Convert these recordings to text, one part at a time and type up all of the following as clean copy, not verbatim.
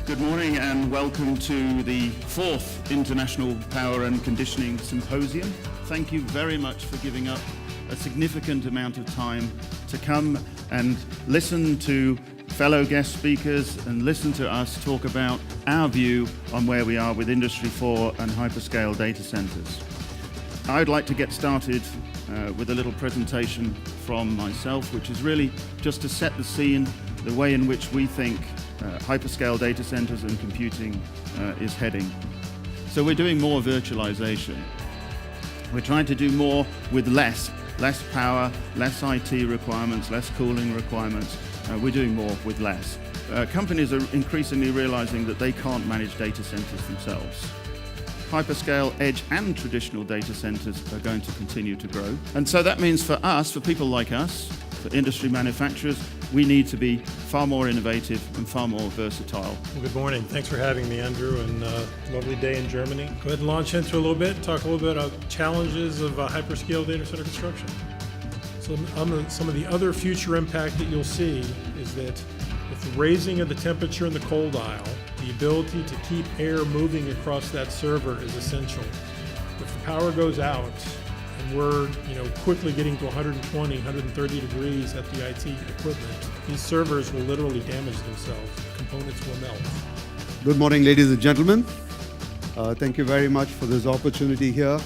Good morning and welcome to the 4th International Power and Conditioning Symposium. Thank you very much for giving up a significant amount of time to come and listen to fellow guest speakers and listen to us talk about our view on where we are with Industry 4 and hyperscale data centers. I'd like to get started with a little presentation from myself, which is really just to set the scene, the way in which we think hyperscale data centers and computing is heading. So we're doing more virtualization. We're trying to do more with less power, less IT requirements, less cooling requirements. We're doing more with less. Companies are increasingly realizing that they can't manage data centers themselves. Hyperscale, edge, and traditional data centers are going to continue to grow. And so that means for us, for people like us, for industry manufacturers, we need to be far more innovative and far more versatile. Well, good morning. Thanks for having me, Andrew, and lovely day in Germany. Go ahead and launch into a little bit, talk a little bit about challenges of hyperscale data center construction. So some of the other future impact that you'll see is that with the raising of the temperature in the cold aisle, the ability to keep air moving across that server is essential. If the power goes out, and we're quickly getting to 120, 130 degrees at the IT equipment, these servers will literally damage themselves. Components will melt. Good morning, ladies and gentlemen. Thank you very much for this opportunity here.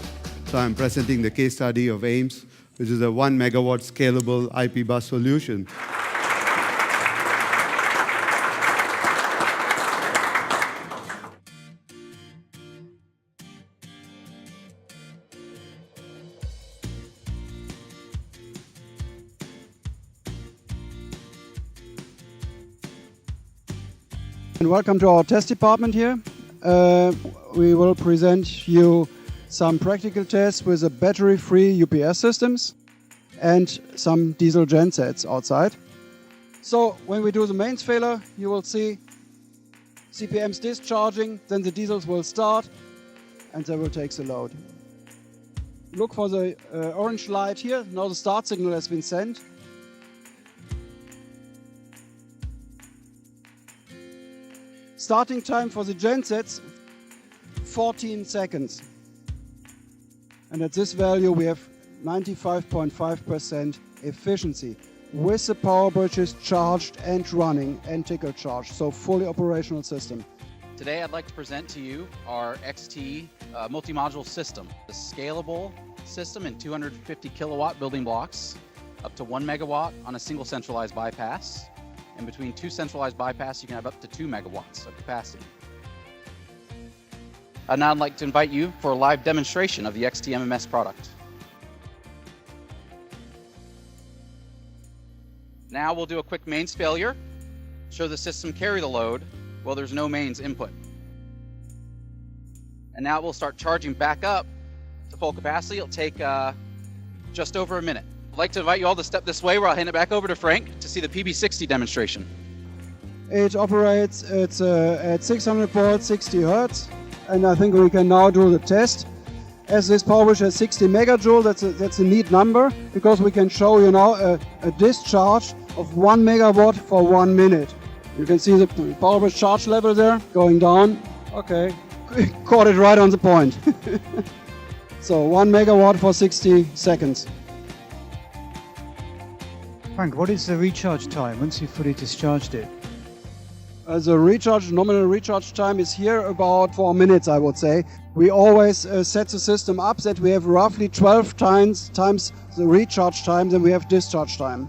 So I'm presenting the case study of AIMS, which is a 1 megawatt scalable IP bus solution. And welcome to our test department here. We will present you some practical tests with a battery-free UPS systems and some diesel gensets outside. So when we do the mains failure, you will see CPMs discharging, then the diesels will start and they will take the load. Look for the orange light here. Now the start signal has been sent. Starting time for the gensets, 14 seconds. And at this value we have 95.5% efficiency with the power bridges charged and running and tickle charged, so fully operational system. Today I'd like to present to you our XT multi-module system, a scalable system in 250 kilowatt building blocks, up to 1 megawatt on a single centralized bypass. And between 2 centralized bypass, you can have up to 2 megawatts of capacity. I'd now like to invite you for a live demonstration of the XT MMS product. Now we'll do a quick mains failure, show the system carry the load while there's no mains input. And now we'll start charging back up to full capacity. It'll take just over a minute. I'd like to invite you all to step this way where I'll hand it back over to Frank to see the PB60 demonstration. It operates at 600 volts, 60 hertz, and I think we can now do the test. As this power bridge has 60 megajoule, that's a neat number, because we can show you now a discharge of 1 megawatt for 1 minute. You can see the power bridge charge level there going down. Okay, caught it right on the point. So 1 megawatt for 60 seconds. Frank, what is the recharge time once you've fully discharged it? The nominal recharge time is here about 4 minutes, I would say. We always set the system up that we have roughly 12 times the recharge time than we have discharge time.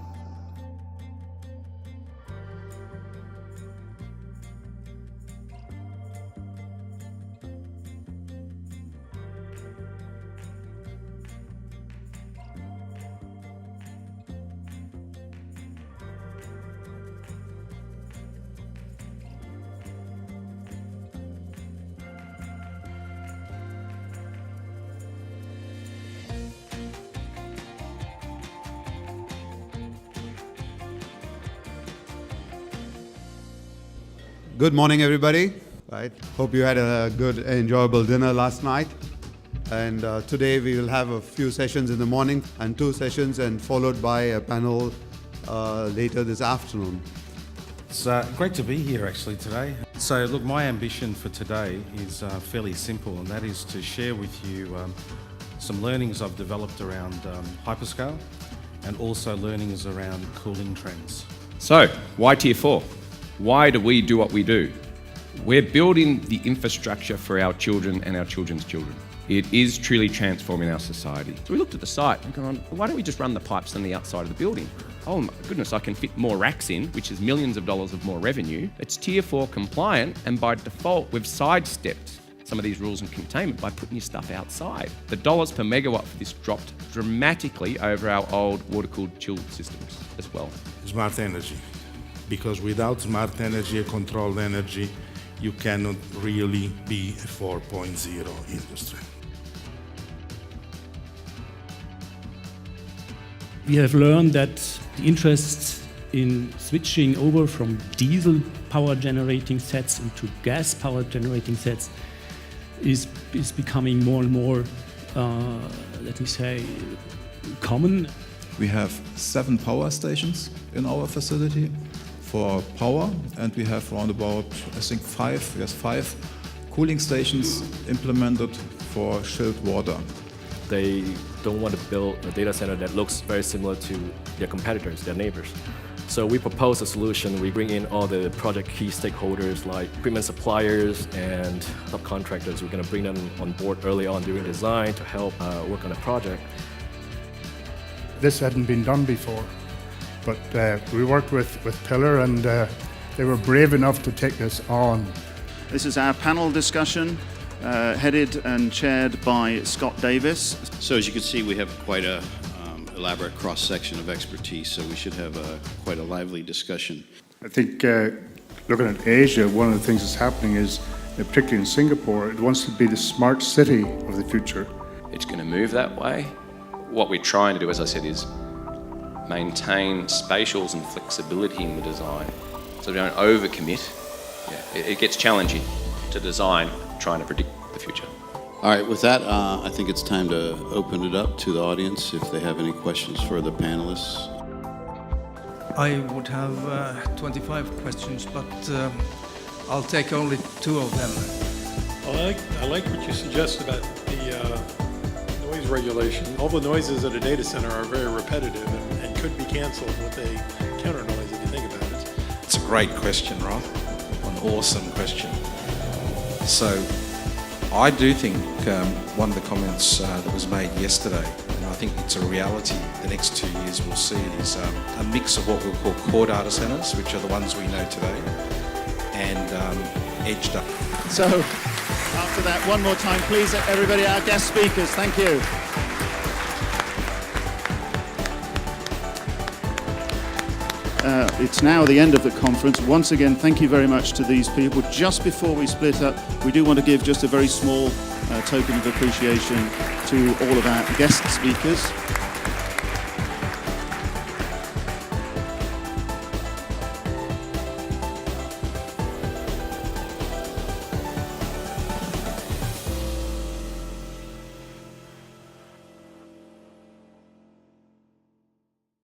Good morning, everybody. Right. Hope you had a good, enjoyable dinner last night. And today we will have a few sessions in the morning and 2 sessions, and followed by a panel later this afternoon. It's great to be here actually today. So look, my ambition for today is fairly simple, and that is to share with you some learnings I've developed around hyperscale and also learnings around cooling trends. So, why Tier 4? Why do we do what we do? We're building the infrastructure for our children and our children's children. It is truly transforming our society. So we looked at the site and gone, why don't we just run the pipes on the outside of the building? Oh my goodness, I can fit more racks in, which is millions of dollars of more revenue. It's Tier 4 compliant, and by default, we've sidestepped some of these rules and containment by putting your stuff outside. The dollars per megawatt for this dropped dramatically over our old water-cooled chilled systems as well. Smart energy, because without smart energy and controlled energy, you cannot really be a 4.0 industry. We have learned that the interest in switching over from diesel power generating sets into gas power generating sets is becoming more and more, let me say, common. We have 7 power stations in our facility for power, and we have around about, I think 5 cooling stations implemented for chilled water. They don't want to build a data center that looks very similar to their competitors, their neighbors. So we propose a solution. We bring in all the project key stakeholders like equipment suppliers and subcontractors. We're going to bring them on board early on during design to help work on the project. This hadn't been done before, but we worked with Pillar, and they were brave enough to take this on. This is our panel discussion, headed and chaired by Scott Davis. So as you can see, we have quite a elaborate cross-section of expertise, so we should have quite a lively discussion. I think looking at Asia, one of the things that's happening is, particularly in Singapore, it wants to be the smart city of the future. It's going to move that way. What we're trying to do, as I said, is maintain spatials and flexibility in the design. So we don't overcommit. It gets challenging to design trying to predict the future. All right, with that, I think it's time to open it up to the audience if they have any questions for the panelists. I would have 25 questions, but I'll take only 2 of them. I like what you suggest about the noise regulation. All the noises at a data center are very repetitive and could be canceled with a counter noise if you think about it. It's a great question, Rob. An awesome question. So I do think one of the comments that was made yesterday, and I think it's a reality the next 2 years we'll see, is a mix of what we'll call core data centers, which are the ones we know today, and edge data. So, after that, one more time, please, everybody, our guest speakers. Thank you. It's now the end of the conference. Once again, thank you very much to these people. Just before we split up, we do want to give just a very small token of appreciation to all of our guest speakers.